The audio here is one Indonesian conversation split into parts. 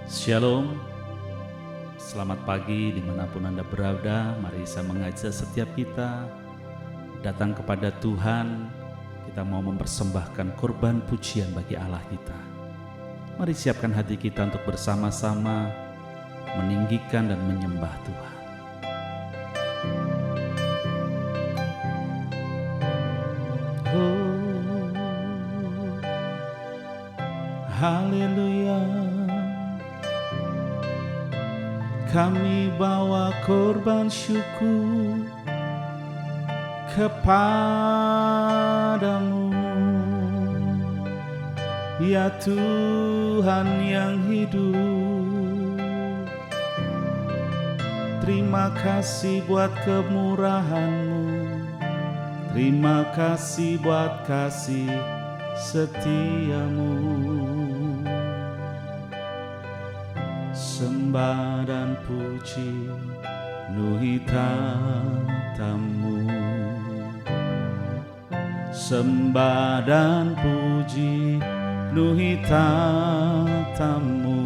Shalom, selamat pagi dimanapun Anda berada. Mari saya mengajak setiap kita datang kepada Tuhan. Kita mau mempersembahkan korban pujian bagi Allah kita. Mari siapkan hati kita untuk bersama-sama meninggikan dan menyembah Tuhan. Oh, haleluya. Kami bawa korban syukur kepadamu, ya Tuhan yang hidup. Terima kasih buat kemurahan-Mu, terima kasih buat kasih setia-Mu. Sembah dan puji penuhi tatamu, sembah dan puji penuhi tatamu,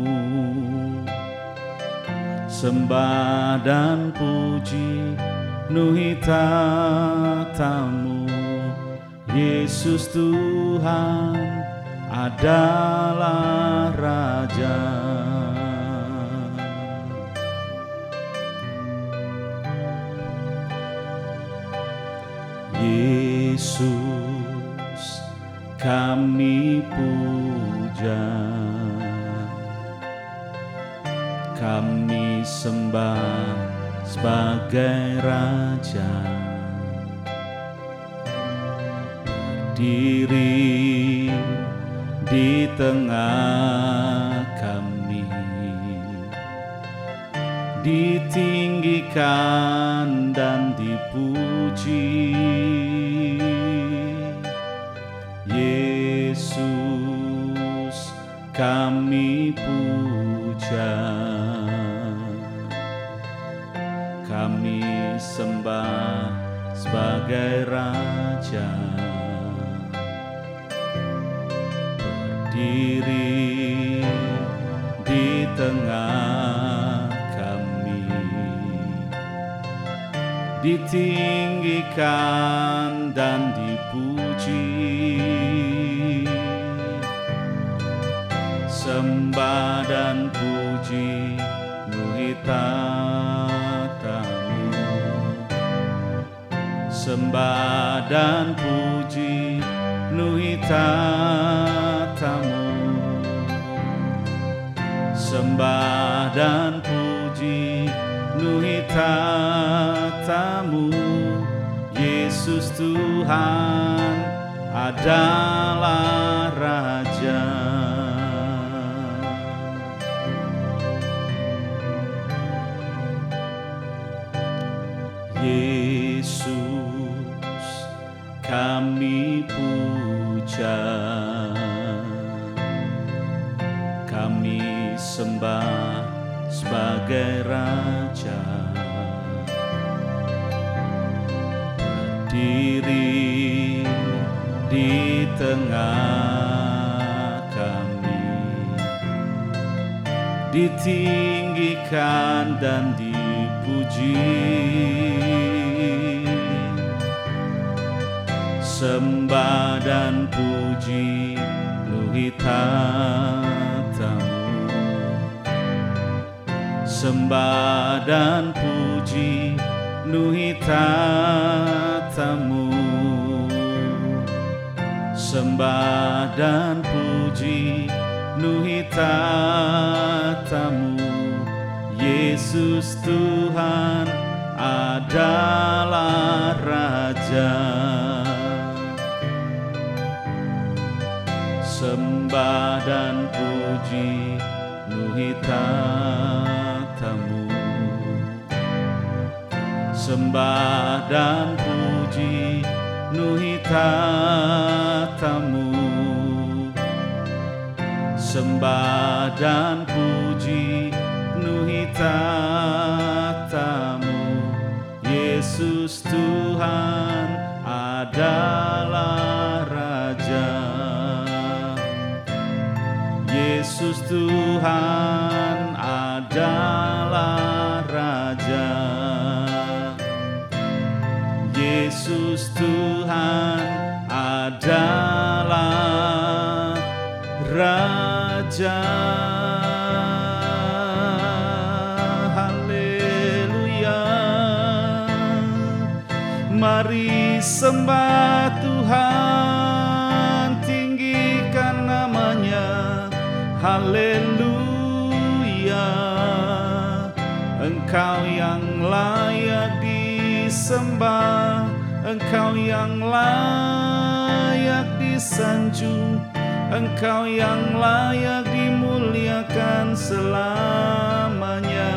sembah dan puji penuhi tatamu. Yesus Tuhan adalah Raja. Yesus kami puja, kami sembah sebagai Raja. Berdiri di tengah kami, ditinggikan dan dipuji. Yesus kami puja, kami sembah sebagai Raja. Berdiri di tengah kami, ditinggikan dan dipuji. Sembah dan puji penuhi tatamu, sembah dan puji penuhi tatamu, sembah dan puji penuhi tatamu. Yesus Tuhan adalah Raja. Yesus kami puja, kami sembah sebagai Raja. Berdiri di tengah kami, ditinggikan dan dipuji. Sembah dan puji penuhi tatamu, sembah dan puji penuhi tatamu, sembah dan puji penuhi tatamu. Yesus Tuhan adalah Raja. Sembah dan puji penuhi tatamu, sembah dan puji penuhi tatamu, sembah dan puji penuhi tatamu. Yesus Tuhan adalah Raja. Yesus Tuhan sembah Tuhan, tinggikan namanya, haleluya. Engkau yang layak disembah, Engkau yang layak disanjung, Engkau yang layak dimuliakan selamanya.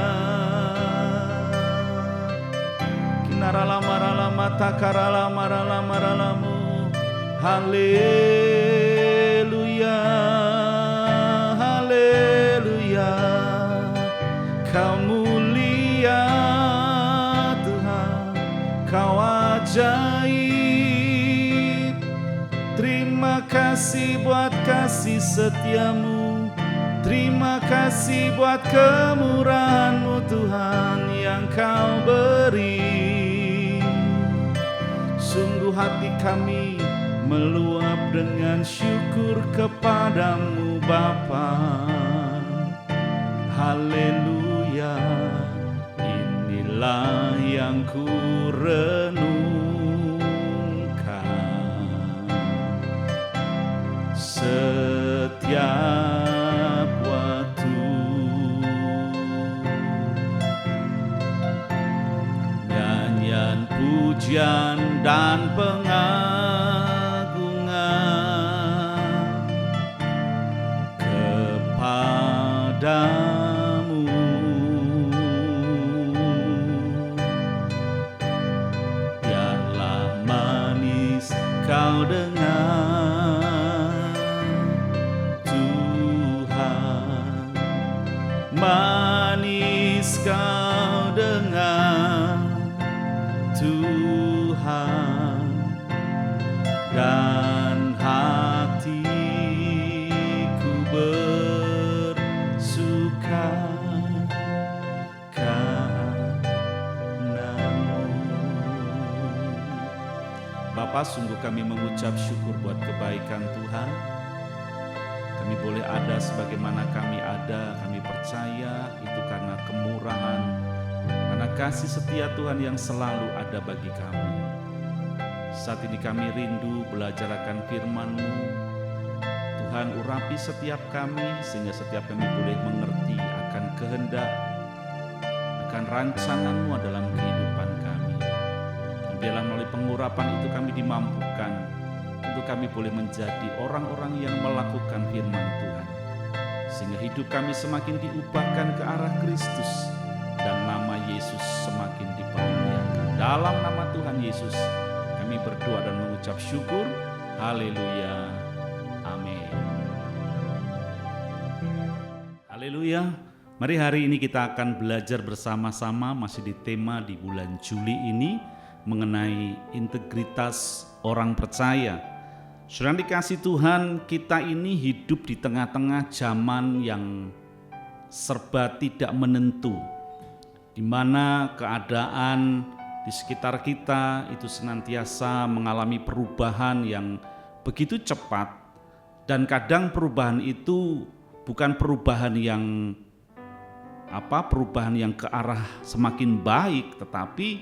Kinarala marala matakarala marala maralamu, haleluya, haleluya. Kau mulia Tuhan, Kau ajaib. Terima kasih buat kasih setiamu, terima kasih buat kemurahan-Mu Tuhan yang Kau beri. Sungguh hati kami meluap dengan syukur kepadamu Bapa. Haleluya, inilah yang ku renungkan setiap waktu. Nyanyian pujian dan pengagungan kepadamu, biarlah manis Kau dengar Tuhan, manis Kau dengar Tuhan, dan hatiku bersuka karena-Mu. Bapa, sungguh kami mengucap syukur buat kebaikan Tuhan. Kami boleh ada sebagaimana kami ada, kami percaya itu karena kemurahan, karena kasih setia Tuhan yang selalu ada bagi kami. Saat ini kami rindu belajar akan firman-Mu. Tuhan, urapi setiap kami sehingga setiap kami boleh mengerti akan kehendak, akan rancangan-Mu dalam kehidupan kami. Dan biarlah melalui pengurapan itu kami dimampukan untuk kami boleh menjadi orang-orang yang melakukan firman Tuhan, sehingga hidup kami semakin diubahkan ke arah Kristus dan nama Yesus semakin dipermuliakan. Dalam nama Tuhan Yesus kami berdoa dan mengucap syukur. Haleluya, amin. Haleluya. Mari hari ini kita akan belajar bersama-sama masih di tema di bulan Juli ini mengenai integritas orang percaya. Saudara dikasih Tuhan, kita ini hidup di tengah-tengah zaman yang serba tidak menentu, di mana keadaan di sekitar kita itu senantiasa mengalami perubahan yang begitu cepat, dan kadang perubahan itu bukan perubahan yang ke arah semakin baik, tetapi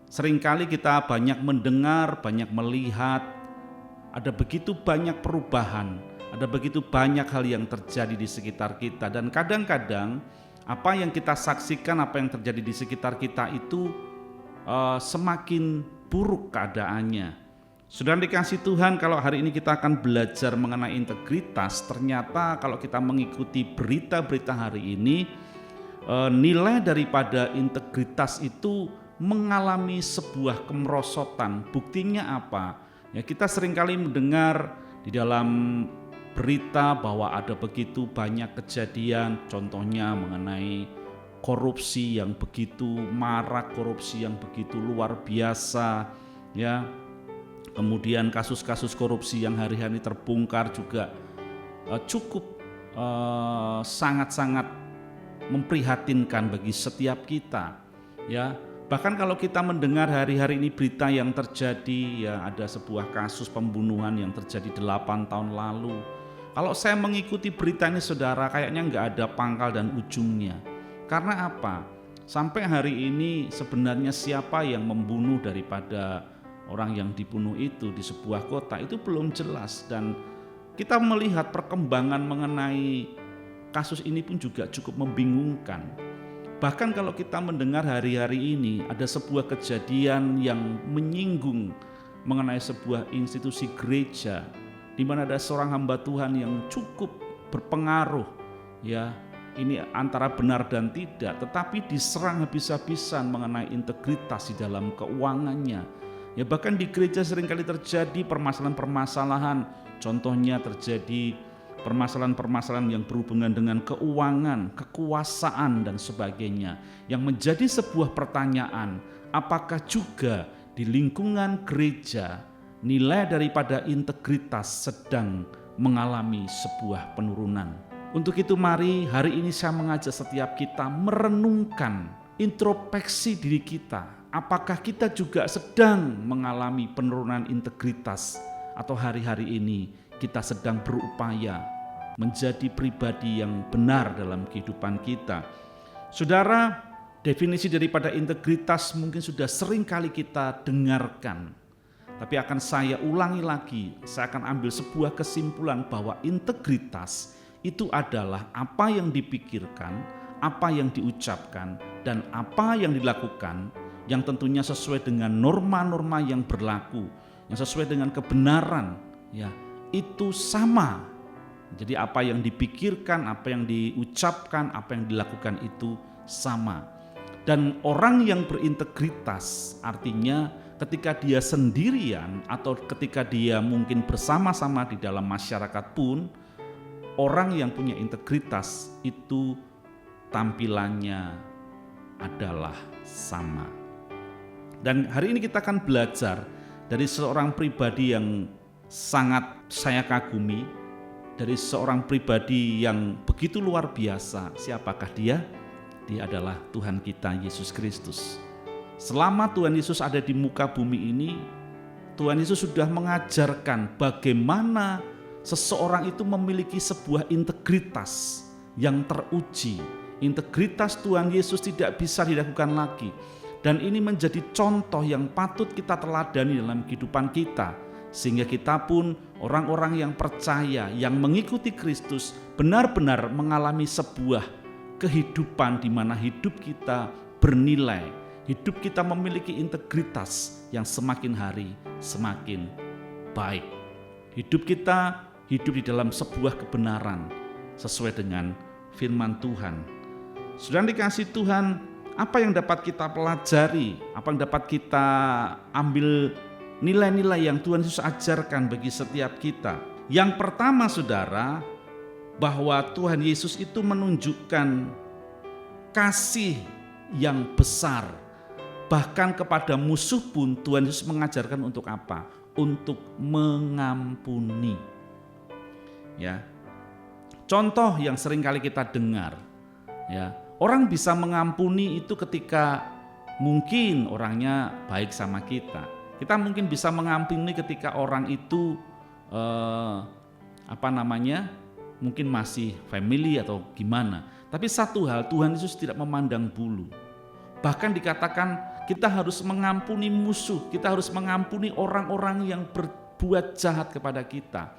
seringkali kita banyak mendengar, banyak melihat ada begitu banyak perubahan, ada begitu banyak hal yang terjadi di sekitar kita, dan kadang-kadang apa yang kita saksikan, apa yang terjadi di sekitar kita itu semakin buruk keadaannya. Saudara dikasih Tuhan, kalau hari ini kita akan belajar mengenai integritas, ternyata kalau kita mengikuti berita-berita hari ini, nilai daripada integritas itu mengalami sebuah kemerosotan. Buktinya apa? Ya, kita seringkali mendengar di dalam berita bahwa ada begitu banyak kejadian, contohnya mengenai korupsi yang begitu marak, korupsi yang begitu luar biasa, ya. Kemudian kasus-kasus korupsi yang hari-hari terbongkar juga cukup sangat-sangat memprihatinkan bagi setiap kita, ya. Bahkan kalau kita mendengar hari-hari ini berita yang terjadi, ya ada sebuah kasus pembunuhan yang terjadi 8 tahun lalu. Kalau saya mengikuti berita ini saudara, kayaknya nggak ada pangkal dan ujungnya. Karena apa? Sampai hari ini sebenarnya siapa yang membunuh daripada orang yang dibunuh itu di sebuah kota itu belum jelas, dan kita melihat perkembangan mengenai kasus ini pun juga cukup membingungkan. Bahkan kalau kita mendengar hari-hari ini ada sebuah kejadian yang menyinggung mengenai sebuah institusi gereja di mana ada seorang hamba Tuhan yang cukup berpengaruh, ya, ini antara benar dan tidak, tetapi diserang habis-habisan mengenai integritas di dalam keuangannya. Ya, bahkan di gereja seringkali terjadi permasalahan-permasalahan, contohnya terjadi permasalahan-permasalahan yang berhubungan dengan keuangan, kekuasaan dan sebagainya, yang menjadi sebuah pertanyaan, apakah juga di lingkungan gereja nilai daripada integritas sedang mengalami sebuah penurunan. Untuk itu mari hari ini saya mengajak setiap kita merenungkan, introspeksi diri kita. Apakah kita juga sedang mengalami penurunan integritas, atau hari-hari ini kita sedang berupaya menjadi pribadi yang benar dalam kehidupan kita. Saudara, definisi daripada integritas mungkin sudah sering kali kita dengarkan. Tapi akan saya ulangi lagi, saya akan ambil sebuah kesimpulan bahwa integritas itu adalah apa yang dipikirkan, apa yang diucapkan, dan apa yang dilakukan yang tentunya sesuai dengan norma-norma yang berlaku, yang sesuai dengan kebenaran, ya, itu sama. Jadi apa yang dipikirkan, apa yang diucapkan, apa yang dilakukan itu sama. Dan orang yang berintegritas artinya ketika dia sendirian atau ketika dia mungkin bersama-sama di dalam masyarakat pun, orang yang punya integritas itu tampilannya adalah sama. Dan hari ini kita akan belajar dari seorang pribadi yang sangat saya kagumi, dari seorang pribadi yang begitu luar biasa. Siapakah dia? Dia adalah Tuhan kita Yesus Kristus. Selama Tuhan Yesus ada di muka bumi ini, Tuhan Yesus sudah mengajarkan bagaimana seseorang itu memiliki sebuah integritas yang teruji. Integritas Tuhan Yesus tidak bisa diragukan lagi. Dan ini menjadi contoh yang patut kita teladani dalam kehidupan kita. Sehingga kita pun orang-orang yang percaya, yang mengikuti Kristus benar-benar mengalami sebuah kehidupan di mana hidup kita bernilai. Hidup kita memiliki integritas yang semakin hari semakin baik. Hidup kita hidup di dalam sebuah kebenaran sesuai dengan firman Tuhan. Sudah dikasih Tuhan, apa yang dapat kita pelajari, apa yang dapat kita ambil nilai-nilai yang Tuhan Yesus ajarkan bagi setiap kita. Yang pertama saudara, bahwa Tuhan Yesus itu menunjukkan kasih yang besar. Bahkan kepada musuh pun Tuhan Yesus mengajarkan untuk apa? Untuk mengampuni. Ya. Contoh yang sering kali kita dengar, ya. Orang bisa mengampuni itu ketika mungkin orangnya baik sama kita. Kita mungkin bisa mengampuni ketika orang itu mungkin masih family atau gimana. Tapi satu hal, Tuhan Yesus tidak memandang bulu. Bahkan dikatakan kita harus mengampuni musuh, kita harus mengampuni orang-orang yang berbuat jahat kepada kita.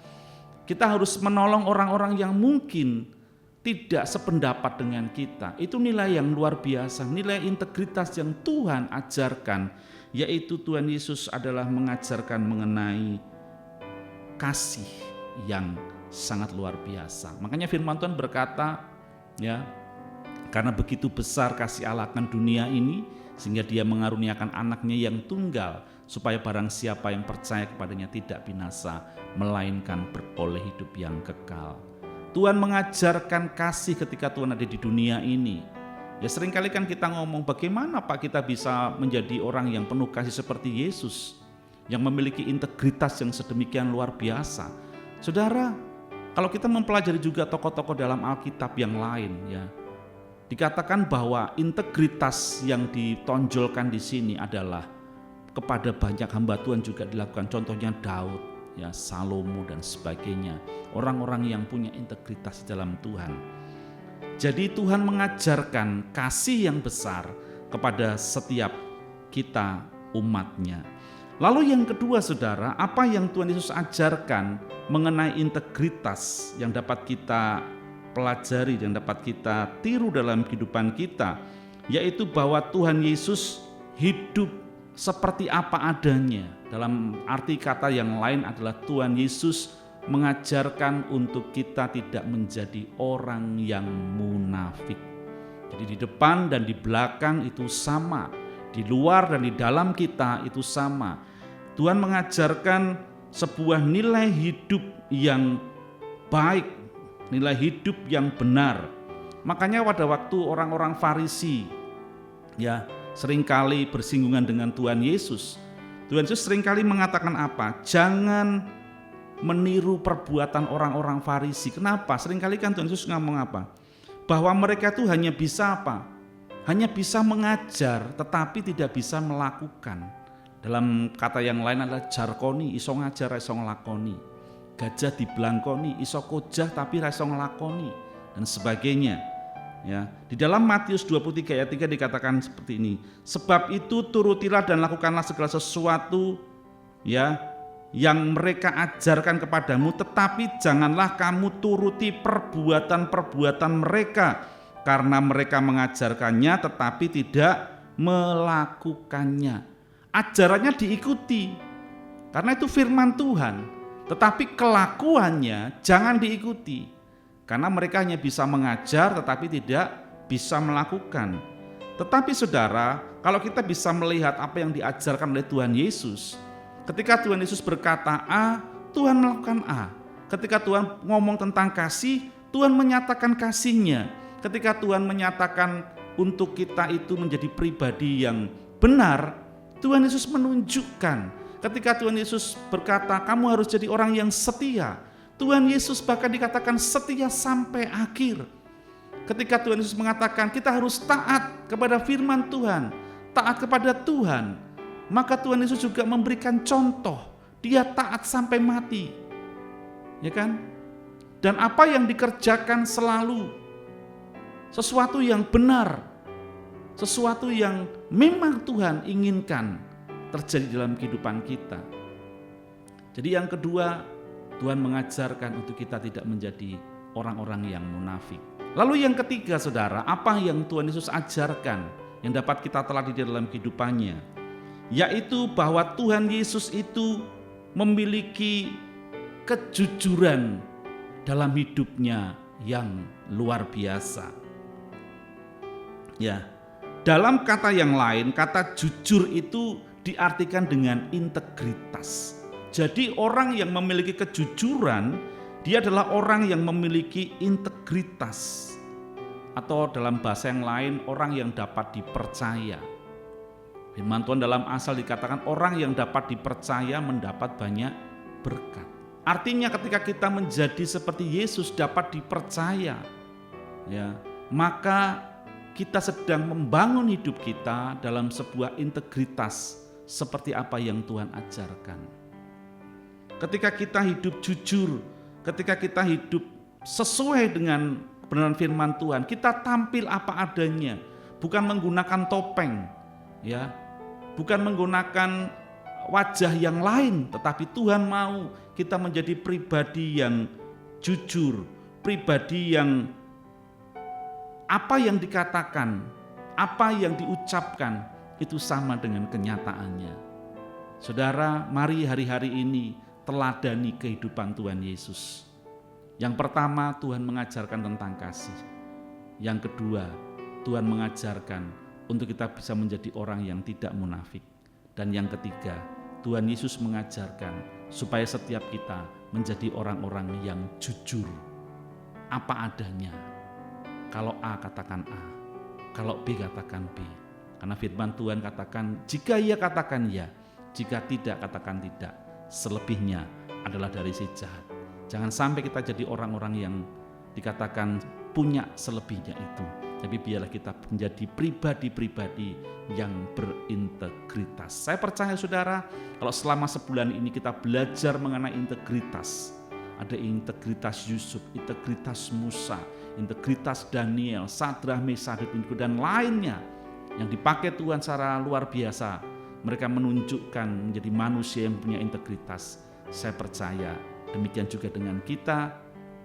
Kita harus menolong orang-orang yang mungkin tidak sependapat dengan kita. Itu nilai yang luar biasa, nilai integritas yang Tuhan ajarkan, yaitu Tuhan Yesus adalah mengajarkan mengenai kasih yang sangat luar biasa. Makanya firman Tuhan berkata, ya, karena begitu besar kasih Allah akan dunia ini, sehingga dia mengaruniakan anaknya yang tunggal, supaya barang siapa yang percaya kepadanya tidak binasa, melainkan beroleh hidup yang kekal. Tuhan mengajarkan kasih ketika Tuhan ada di dunia ini. Ya seringkali kan kita ngomong, bagaimana Pak kita bisa menjadi orang yang penuh kasih seperti Yesus, yang memiliki integritas yang sedemikian luar biasa. Saudara, kalau kita mempelajari juga tokoh-tokoh dalam Alkitab yang lain, ya, dikatakan bahwa integritas yang ditonjolkan di sini adalah kepada banyak hamba Tuhan juga dilakukan. Contohnya Daud, ya, Salomo dan sebagainya. Orang-orang yang punya integritas dalam Tuhan. Jadi Tuhan mengajarkan kasih yang besar kepada setiap kita umatnya. Lalu yang kedua saudara, apa yang Tuhan Yesus ajarkan mengenai integritas yang dapat kita pelajari, yang dapat kita tiru dalam kehidupan kita, yaitu bahwa Tuhan Yesus hidup seperti apa adanya. Dalam arti kata yang lain adalah Tuhan Yesus mengajarkan untuk kita tidak menjadi orang yang munafik. Jadi di depan dan di belakang itu sama, di luar dan di dalam kita itu sama. Tuhan mengajarkan sebuah nilai hidup yang baik, nilai hidup yang benar. Makanya pada waktu orang-orang Farisi seringkali bersinggungan dengan Tuhan Yesus seringkali mengatakan apa? Jangan meniru perbuatan orang-orang Farisi. Kenapa? Seringkali kan Tuhan Yesus ngomong apa? Bahwa mereka itu hanya bisa apa? Hanya bisa mengajar tetapi tidak bisa melakukan. Dalam kata yang lain adalah jarkoni, iso ngajar iso nglakoni. Gajah diblangkoni, iso kojah tapi iso nglakoni dan sebagainya. Ya, di dalam Matius 23 ayat 3 dikatakan seperti ini. Sebab itu turutilah dan lakukanlah segala sesuatu yang mereka ajarkan kepadamu, tetapi janganlah kamu turuti perbuatan-perbuatan mereka, karena mereka mengajarkannya tetapi tidak melakukannya. Ajarannya diikuti karena itu firman Tuhan, tetapi kelakuannya jangan diikuti, karena mereka hanya bisa mengajar tetapi tidak bisa melakukan. Tetapi saudara, kalau kita bisa melihat apa yang diajarkan oleh Tuhan Yesus, ketika Tuhan Yesus berkata A, Tuhan melakukan A. Ketika Tuhan ngomong tentang kasih, Tuhan menyatakan kasih-Nya. Ketika Tuhan menyatakan untuk kita itu menjadi pribadi yang benar, Tuhan Yesus menunjukkan. Ketika Tuhan Yesus berkata, kamu harus jadi orang yang setia, Tuhan Yesus bahkan dikatakan setia sampai akhir. Ketika Tuhan Yesus mengatakan kita harus taat kepada firman Tuhan, taat kepada Tuhan, maka Tuhan Yesus juga memberikan contoh, dia taat sampai mati. Ya kan? Dan apa yang dikerjakan selalu sesuatu yang benar, sesuatu yang memang Tuhan inginkan terjadi dalam kehidupan kita. Jadi yang kedua, Tuhan mengajarkan untuk kita tidak menjadi orang-orang yang munafik. Lalu yang ketiga saudara, apa yang Tuhan Yesus ajarkan yang dapat kita teladi di dalam kehidupannya, yaitu bahwa Tuhan Yesus itu memiliki kejujuran dalam hidupnya yang luar biasa. Ya, dalam kata yang lain, kata jujur itu diartikan dengan integritas. Jadi orang yang memiliki kejujuran, dia adalah orang yang memiliki integritas. Atau dalam bahasa yang lain, orang yang dapat dipercaya. Firman Tuhan dalam Amsal dikatakan orang yang dapat dipercaya mendapat banyak berkat. Artinya ketika kita menjadi seperti Yesus dapat dipercaya, maka kita sedang membangun hidup kita dalam sebuah integritas seperti apa yang Tuhan ajarkan. Ketika kita hidup jujur, ketika kita hidup sesuai dengan kebenaran firman Tuhan, kita tampil apa adanya, bukan menggunakan topeng, bukan menggunakan wajah yang lain, tetapi Tuhan mau kita menjadi pribadi yang jujur, pribadi yang apa yang dikatakan, apa yang diucapkan itu sama dengan kenyataannya. Saudara, mari hari-hari ini teladani kehidupan Tuhan Yesus. Yang pertama, Tuhan mengajarkan tentang kasih. Yang kedua, Tuhan mengajarkan untuk kita bisa menjadi orang yang tidak munafik. Dan yang ketiga, Tuhan Yesus mengajarkan supaya setiap kita menjadi orang-orang yang jujur, apa adanya. Kalau A katakan A, kalau B katakan B. Karena firman Tuhan katakan jika iya katakan ya, jika tidak katakan tidak. Selebihnya adalah dari si jahat. Jangan sampai kita jadi orang-orang yang dikatakan punya selebihnya itu. Tapi biarlah kita menjadi pribadi-pribadi yang berintegritas. Saya percaya saudara, kalau selama sebulan ini kita belajar mengenai integritas. Ada integritas Yusuf, integritas Musa, integritas Daniel, Sadrah, Mesakh, Abednego dan lainnya yang dipakai Tuhan secara luar biasa. Mereka menunjukkan menjadi manusia yang punya integritas. Saya percaya demikian juga dengan kita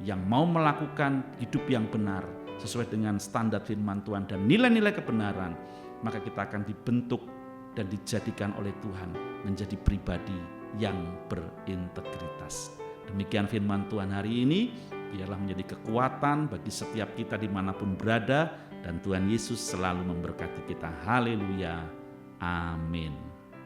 yang mau melakukan hidup yang benar sesuai dengan standar firman Tuhan dan nilai-nilai kebenaran, maka kita akan dibentuk dan dijadikan oleh Tuhan menjadi pribadi yang berintegritas. Demikian firman Tuhan hari ini, biarlah menjadi kekuatan bagi setiap kita dimanapun berada, dan Tuhan Yesus selalu memberkati kita. Haleluya, amin.